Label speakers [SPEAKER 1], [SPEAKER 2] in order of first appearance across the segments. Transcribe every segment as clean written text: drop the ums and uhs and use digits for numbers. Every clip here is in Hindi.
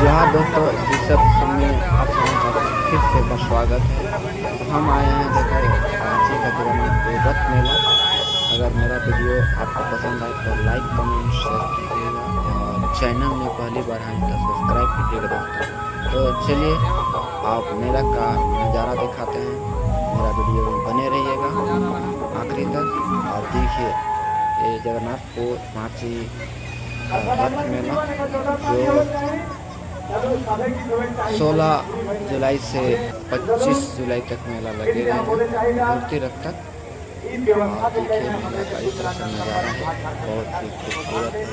[SPEAKER 1] जोहार दोस्तों, इस सब में आप सभी का फिर से का स्वागत है। तो हम आए हैं देखो रांची का जगन्नाथ रथ मेला। अगर मेरा वीडियो आपको पसंद आए तो लाइक कमेंट शेयर कीजिएगा और चैनल में पहली बार आए तो सब्सक्राइब कीजिएगा दोस्तों। तो चलिए आप मेला का नज़ारा दिखाते हैं। मेरा वीडियो में बने रहिएगा आखिरी तक और देखिए ये जगन्नाथपुर रांची रथ मेला जो 16 जुलाई से 25 जुलाई तक मेला लगेगा मूर्ति रथ तक। और देखिए मेला का इस तरह से नज़ारा है, बहुत ही खूबसूरत है।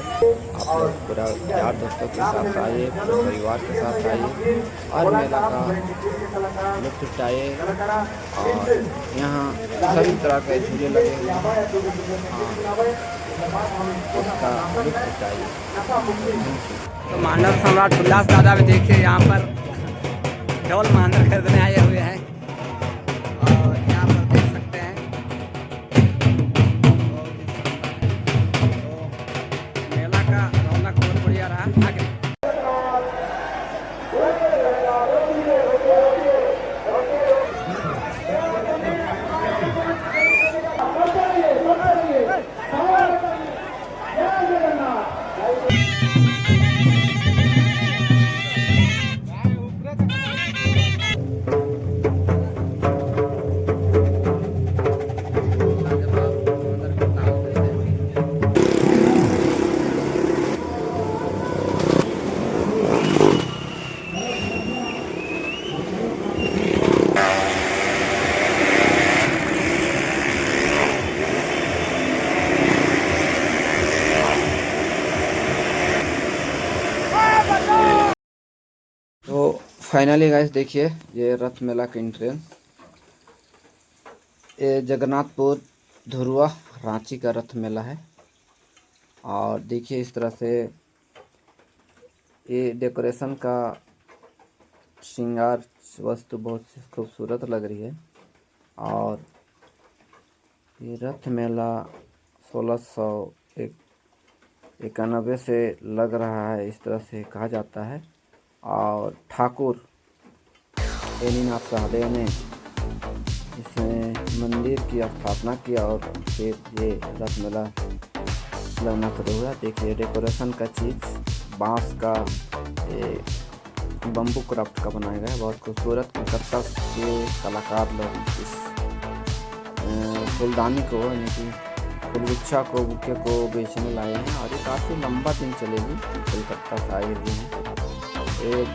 [SPEAKER 1] आप लोग पूरा यार दोस्तों के साथ आइए, पूरे परिवार के साथ आइए और मेला का लुत्फ उठाइए। और यहाँ सभी तरह के झूले लगे हुए हैं, उसका लुत्फ उठाइए।
[SPEAKER 2] तो मांडव सम्राट उल्लास दादा भी देखिए यहाँ पर ढोल मांडव खरीदने आए हुए हैं और यहाँ पर देख सकते हैं। तो मेला का रौनक बहुत बढ़िया रहा। आगे
[SPEAKER 1] तो फाइनली गाइस देखिए ये रथ मेला का एंट्रेंस, ये जगन्नाथपुर धुरुआ रांची का रथ मेला है। और देखिए इस तरह से ये डेकोरेशन का श्रृंगार वस्तु बहुत खूबसूरत लग रही है। और ये रथ मेला 1691 से लग रहा है, इस तरह से कहा जाता है। और ठाकुर एनीनाथ सहदेव ने इसमें मंदिर की स्थापना किया और फिर ये रथ मेला लगना शुरू हुआ। देखिए डेकोरेशन का चीज़ बांस का, ये बम्बू क्राफ्ट का बनाया गया है, बहुत खूबसूरत। कलकत्ता के कलाकार लोग इस फूलदानी को यानी कि फूलगुच्छा को, बुके को बेचने लाए हैं। और ये काफ़ी लंबा दिन चलेगी, कलकत्ता से आए हुए हैं। एक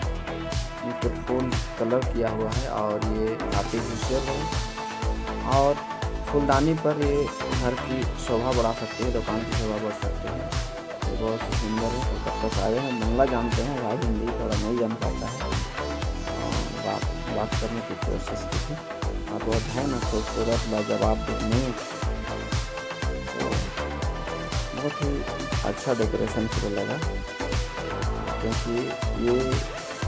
[SPEAKER 1] फूल कलर किया हुआ है और ये आर्टिफिशियल है। और फूलदानी पर ये घर की शोभा बढ़ा सकते हैं, दुकान की शोभा बढ़ा सकते हैं। ये बहुत ही सुंदर है। कलकत्ता से आए हैं, बंगला जानते हैं, भाई हिंदी थोड़ा नहीं जान पाता है। बात करने की कोशिश की थी। और बहुत है ना खूबसूरत लाजवाब दिखने में, तो बहुत ही अच्छा डेकोरेशन मुझे लगा, क्योंकि ये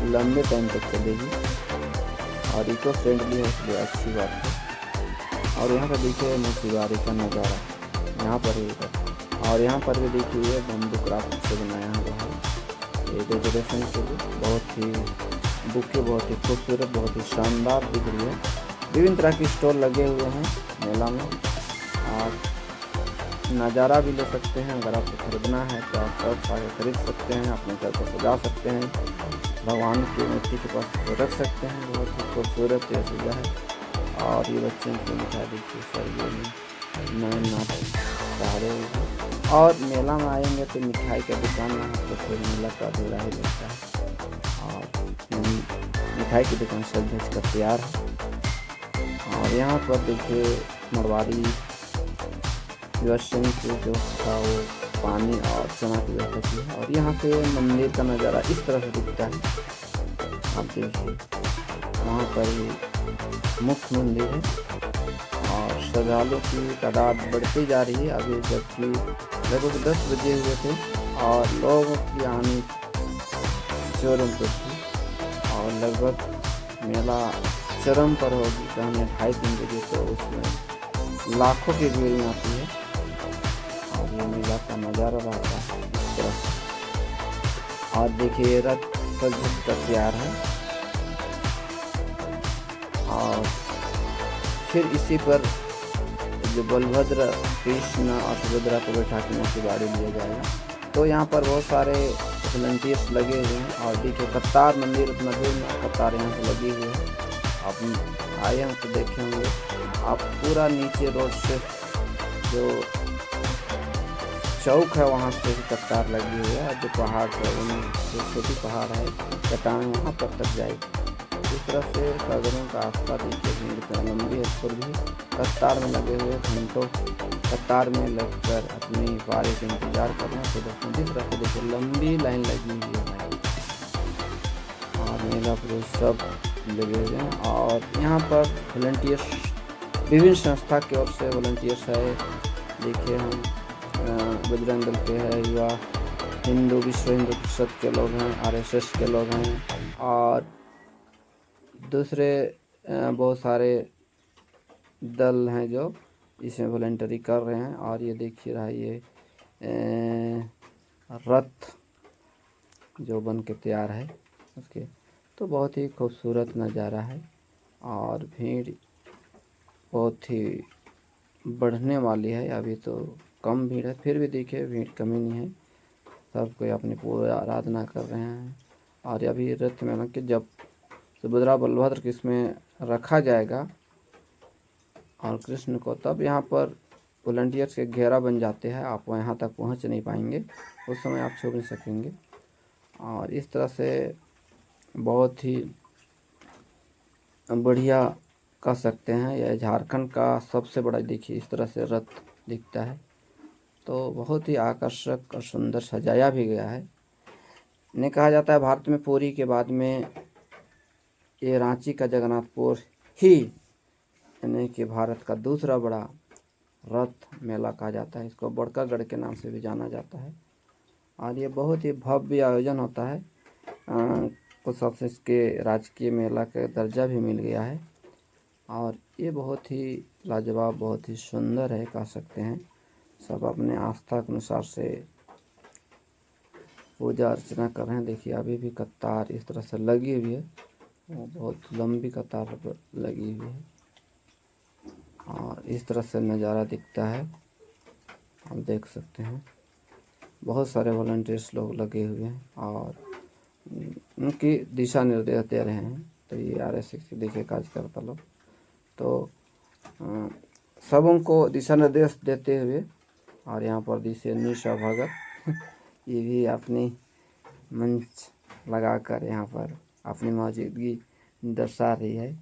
[SPEAKER 1] लंबे टाइम तक चलेगी और इको फ्रेंडली है, इसलिए अच्छी बात है। और यहाँ पर देखिए मोतिवारी का नज़ारा यहाँ पर ही, और यहाँ पर भी देखिए बम्बू क्राफ्ट से बनाया हुआ है। ये डेकोरेशन के लिए बहुत ही बुके बहुत ही खूबसूरत, बहुत ही शानदार दिख रही है। विभिन्न तरह की स्टॉल लगे हुए हैं मेला में, और नज़ारा भी ले सकते हैं। अगर आपको खरीदना है तो आप सब आगे खरीद सकते हैं, अपने घर को सजा सकते हैं, भगवान की मूर्ति के पास रख सकते हैं। बहुत ही खूबसूरत ये सजा है। और ये बच्चों की मिठाई देखिए सर, ये नए नाच सहारे। और मेला में आएंगे तो मिठाई का दुकान ना हो तो फिर मेला का अधूरा ही लगता है। और मिठाई की दुकान सज धज कर तैयार है। और यहाँ पर देखिए मरवाड़ी सिंह के जो था वो पानी और चना की व्यवस्था की है। और यहाँ पे मंदिर का नज़ारा इस तरह से दिखता है, आप देखिए वहाँ पर मुख्य मंदिर है। और श्रद्धालुओं की तादाद बढ़ती जा रही है अभी, जबकि लगभग 10 बजे हुए थे और लोगों की आने चरम पर थी। और लगभग मेला चरम पर होगी, कहने 2.5-3 बजे, तो उसमें लाखों की भीड़ आती है। और ये मेला का नज़ारा रहता है इस तरह। और देखिए रथ सज कर तैयार है। और फिर इसी पर जो बलभद्र, कृष्ण और सुभद्रा को बैठा के मोतीबाड़ी लिया जाएगा। तो यहाँ पर बहुत सारे वॉलंटियर्स लगे हुए हैं और देखिए कतार मंदिर उतना दूर में कतार यहाँ पे लगी हुई है। आप आए हैं तो देखे होंगे आप, पूरा नीचे रोड से जो चौक है वहाँ से कतार लगी हुई है। और जो पहाड़ है जो छोटी पहाड़ है चट्टान वहाँ पर तक जाएगी। इस तरह से साधनों का आस्था देखिए भीड़ इतना लंबी है। इस पर भी कतार में लगे हुए घंटों कतार में लगकर अपनी बारी का इंतजार करना। तो दोस्तों जिस तरह से देखिए लंबी लाइन लगी हुई है भाई, और महिला पुरुष सब लगे हुए हैं। और यहाँ पर वॉलंटियर्स विभिन्न संस्था की ओर से वॉलंटियर्स है। देखिए हम बजरंग दल के है, युवा हिंदू, विश्व हिंदू परिषद के लोग हैं, RSS के लोग हैं और दूसरे बहुत सारे दल हैं जो इसमें वॉलंटरी कर रहे हैं। और ये देखिए रहा ये रथ जो बन के तैयार है उसके, तो बहुत ही खूबसूरत नज़ारा है। और भीड़ बहुत ही बढ़ने वाली है, अभी तो कम भीड़ है, फिर भी देखिए भीड़ कमी नहीं है। सब कोई अपनी पूरा आराधना कर रहे हैं। और अभी रथ में कि जब सुभद्रा बलभद्र को इसमें रखा जाएगा और कृष्ण को, तब यहाँ पर वॉलंटियर्स के घेरा बन जाते हैं। आप यहाँ तक पहुँच नहीं पाएंगे, उस समय आप छू नहीं सकेंगे। और इस तरह से बहुत ही बढ़िया कह सकते हैं। यह झारखंड का सबसे बड़ा देखिए इस तरह से रथ दिखता है। तो बहुत ही आकर्षक और सुंदर सजाया भी गया है। ने कहा जाता है भारत में पुरी के बाद में ये रांची का जगन्नाथपुर ही यानी कि भारत का दूसरा बड़ा रथ मेला कहा जाता है। इसको बड़कागढ़ के नाम से भी जाना जाता है। और ये बहुत ही भव्य आयोजन होता है। कुछ साल से इसके राजकीय मेला का दर्जा भी मिल गया है। और ये बहुत ही लाजवाब, बहुत ही सुंदर है कह सकते हैं। सब अपने आस्था के अनुसार से पूजा अर्चना कर रहे हैं। देखिए अभी भी कतार इस तरह से लगी हुई है, वो बहुत लंबी कतार लगी हुई है। और इस तरह से नज़ारा दिखता है, आप देख सकते हैं। बहुत सारे वॉलंटियर्स लोग लगे हुए हैं और उनकी दिशा निर्देश दे रहे हैं। तो ये RSS के देखिए कार्यकर्ता लोग तो सब उनको दिशा निर्देश देते हुए। और यहाँ पर दिशे निशा भगत ये भी अपनी मंच लगाकर यहाँ पर अपनी मौजूदगी दर्शा रही है।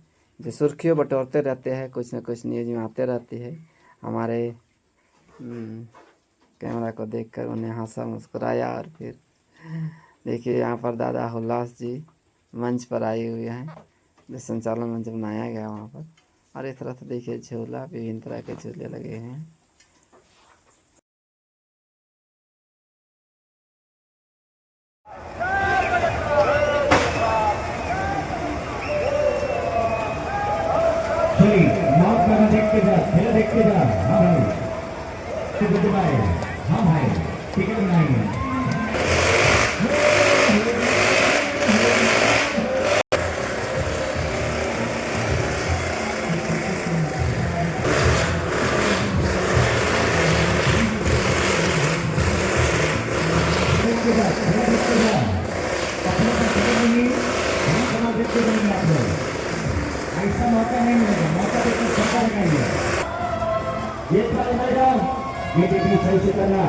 [SPEAKER 1] जो सुर्खियों बटोरते रहते हैं, कुछ न कुछ न्यूज में आते रहती है। हमारे कैमरा को देखकर उन्हें हंसा, मुस्कुराया। और फिर देखिए यहाँ पर दादा हुल्लास जी मंच पर आए हुए हैं, जो संचालन मंच बनाया गया वहाँ पर। और इस तरह से देखिए झूला, विभिन्न तरह के झूले लगे हैं।
[SPEAKER 3] देखते जा, खेला देखते जा। हाँ भाई, हाँ भाई, टिकट बनाएंगे। ऐसा मौका नहीं मिलेगा, मौका देकर सबका लगाइए। ये देखिए सही से करना।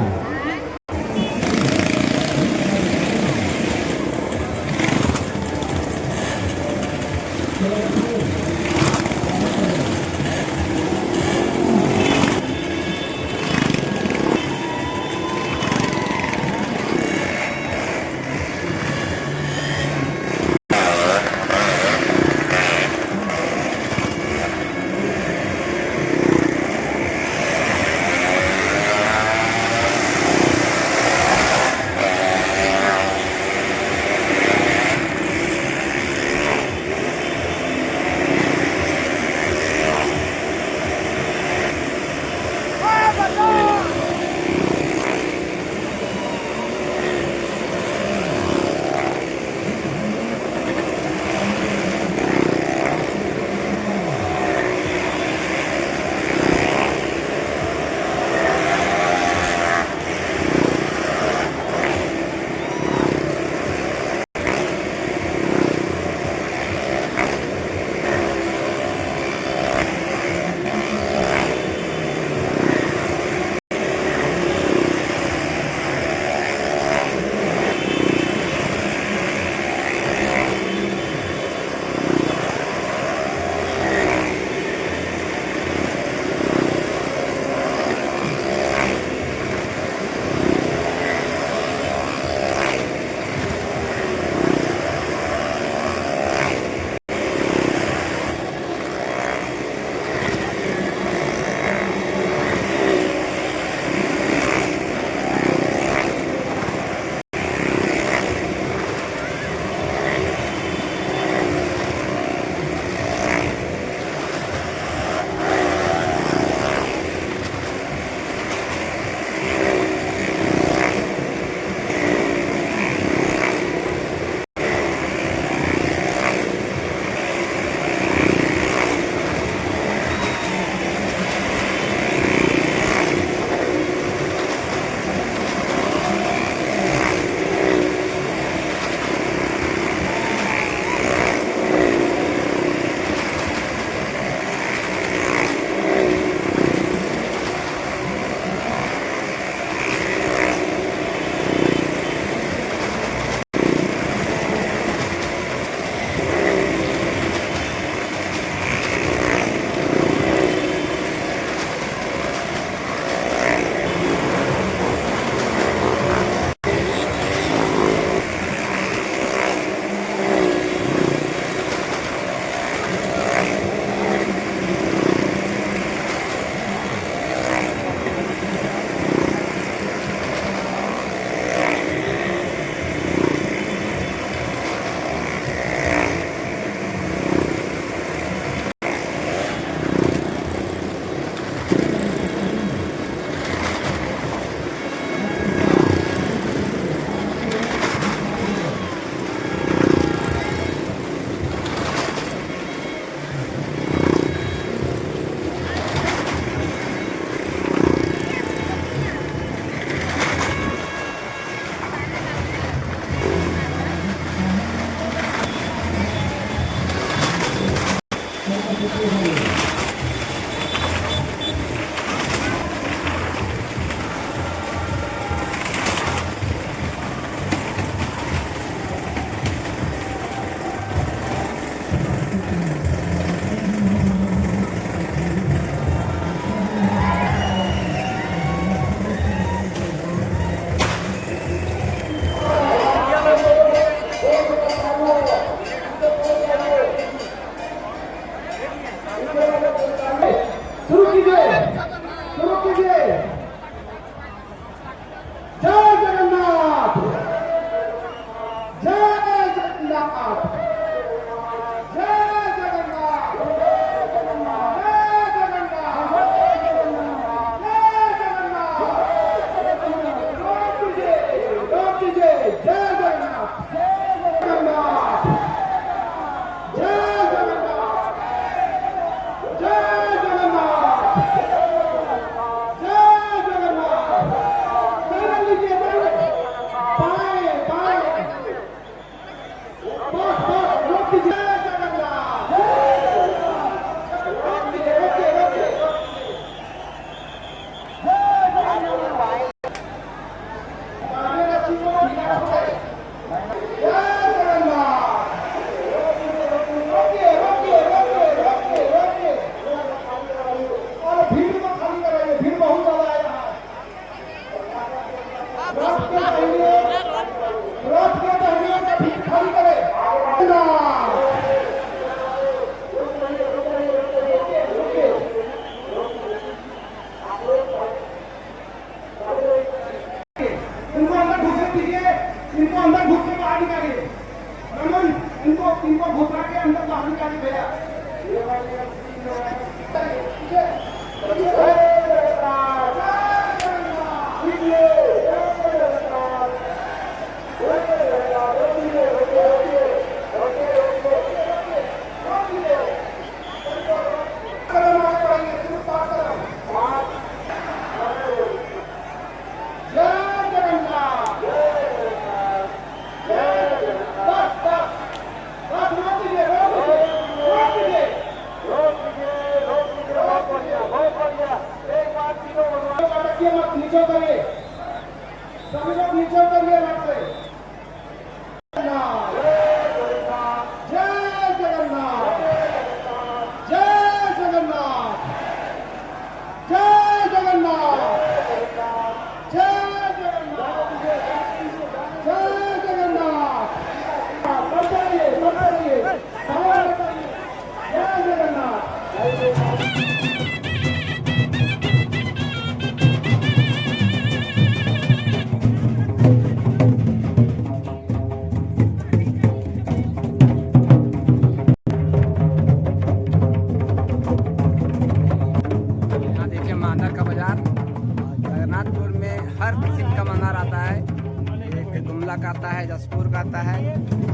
[SPEAKER 2] यहाँ देखिए मांदर का बाजार। जगन्नाथपुर में हर किस्म का मांदर आता है। एक गुमला का आता है, जसपुर का आता है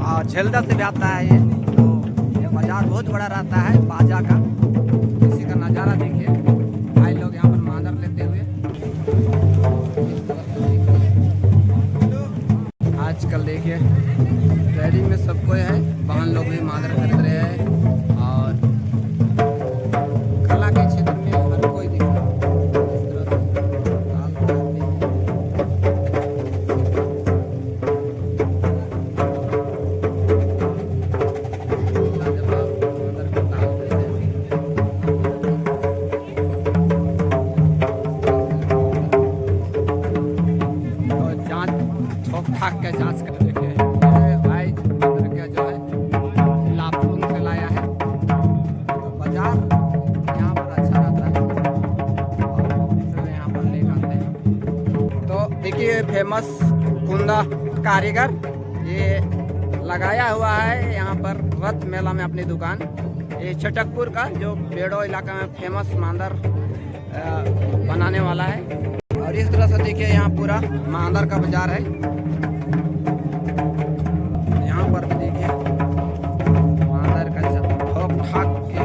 [SPEAKER 2] और झेलदा से भी आता है। ये बाजार बहुत बड़ा रहता है बाजा का। इसी का नज़ारा देखिए, भाई लोग यहाँ पर मांदर लेते हुए। आजकल देखिए डेयरी में सब कोई है, बहन लोग भी मांदर खरीद रहे हैं और कला के क्षेत्र में हर कोई दिख रहा है। इस तरह से लाल ठाक के जांच कर देखे भाई का जो है लापुन से लाया है। तो बाजार यहाँ पर अच्छा रहता है और इसलिए यहाँ पर ले आते हैं। तो देखिए फेमस कुंदा कारीगर ये लगाया हुआ है यहाँ पर रथ मेला में अपनी दुकान। ये चटकपुर का जो बेड़ो इलाका में फेमस मांदर बनाने वाला है। और इस तरह से देखिए यहाँ पूरा मांदर का बाजार है। यहाँ पर देखिए मांदर का ठोक ठाक के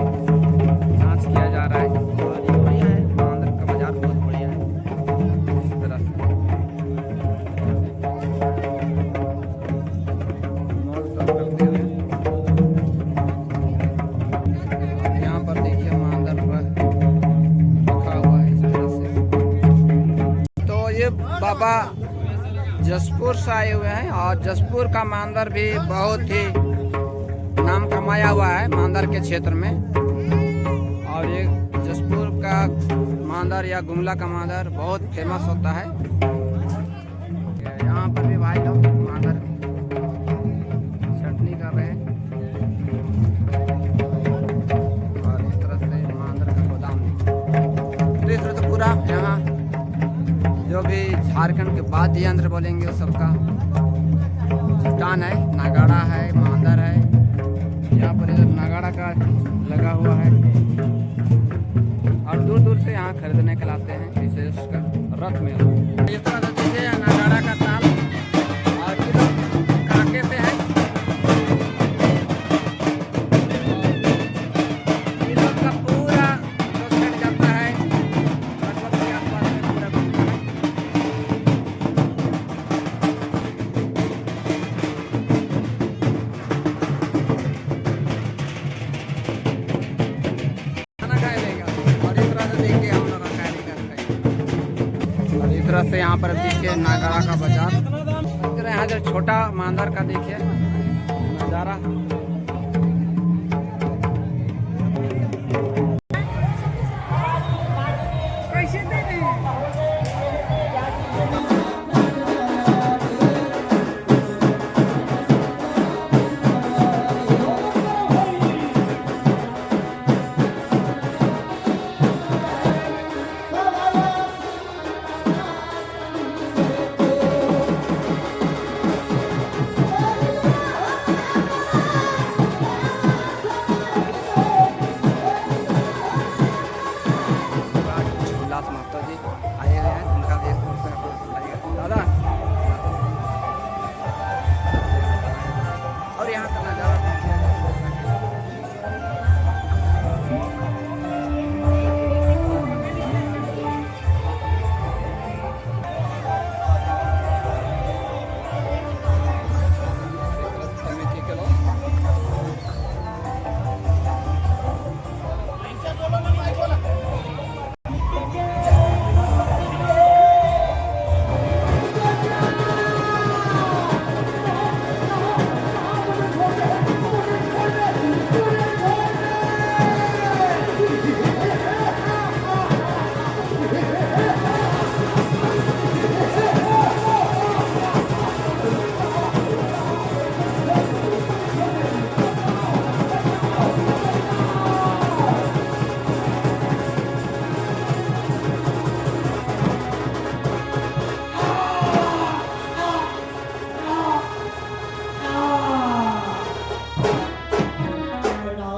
[SPEAKER 2] जांच किया जा रहा है और ये बढ़िया है। मांदर का बाजार बहुत बढ़िया है। इस तरह से मोड़ सब करते हुए यहाँ पर देखिए मांदर रखा हुआ है इस तरह से। तो ये बाबा जसपुर से आए हुए हैं और जसपुर का मांदर भी बहुत ही नाम कमाया हुआ है मांदर के क्षेत्र में। और ये जसपुर का मांदर या गुमला का मांदर बहुत फेमस होता है। यहाँ पर भी भाई लोग मांदर चटनी कर रहे हैं और इस तरह से मांदर का गोदाम। तो इस तरह से पूरा यहाँ जो भी झारखंड के वाद्य यंत्र बोलेंगे सबका मैदान है, नगाड़ा है, मांदर है। यहाँ पर इधर नगाड़ा का लगा हुआ है और दूर दूर से यहाँ खरीदने के लाते हैं, विशेषकर रथ मेला। इस तरह से देखिए नगाड़ा का ताल और किधर काके से है, इधर का पूरा जो सेट जाता है लगभग के आसपास में पूरा घूमता है। खाना खाए लेगा और इस तरह से देखिए हम लोग खाने करते हैं। और इस तरह से यहाँ पर देखिए नागरा का बाजार, इस तरह यहाँ जो छोटा मांदर का देखिए नज़ारा। कैसे दे रहे हैं? उल्लास महतो जी आए हुए हैं, उनका भी 1 रुपये आपको बताइएगा दादा। और यहाँ का नज़ारा